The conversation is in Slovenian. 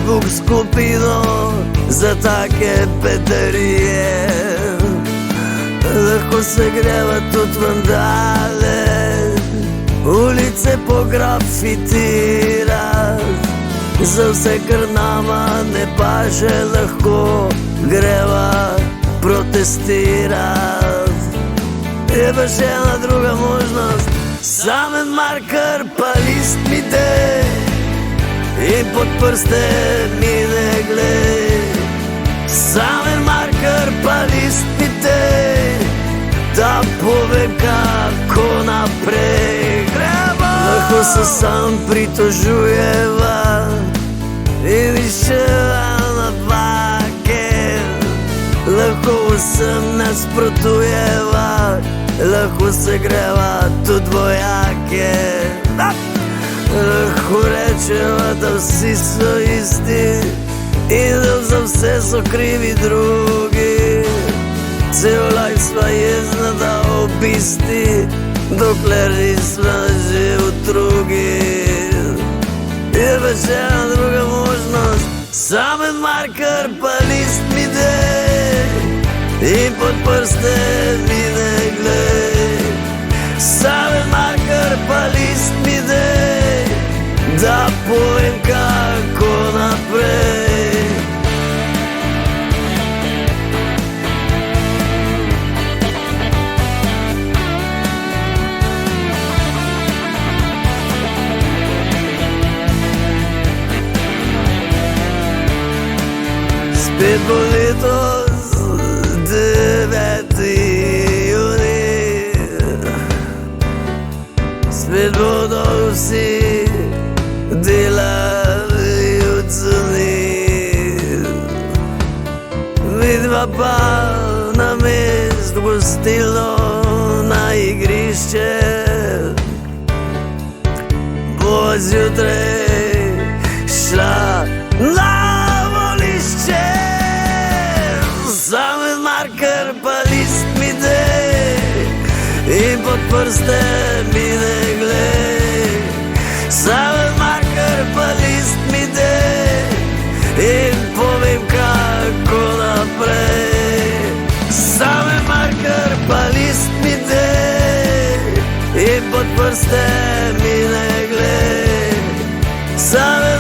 Facebook skupino za take bedarije. Lahko se greva tudi vandale, ulice pografitirat. Za vse, kar nama ne paše, lahko greva protestirat. Je pa še ena druga možnost, samen marker pa list mi dej in pod prste mi ne glej. Samen marker pa list mi dej, da povem kako naprej greva. Lahko se sam pritožujeva in iščeva napake, lahko vsem nasprotujeva, lahko se greva tudi vojake. Lahko rečeva, da vsi so isti in da za vse so krivi drugi. Cel life sva jezna da obisti, dokler nisva že utrugi. Je pa še ena druga možnost, samen marker pa list mi dej in pod prste mi ne glej. Samen marker pa list mi dej, da povem kako naprej. Spet bo letos 9. junij, spet bodo vsi delali v cuni, vidva pa na mestu gostilno na igrišče. Bo zjutraj šla na volišče. Samen marker pa list mi dej in pod prste mi ne glej. Samen marker pa list mi dej in povem kako naprej. Samen marker pa list mi dej in pod prste mi ne glej. Samen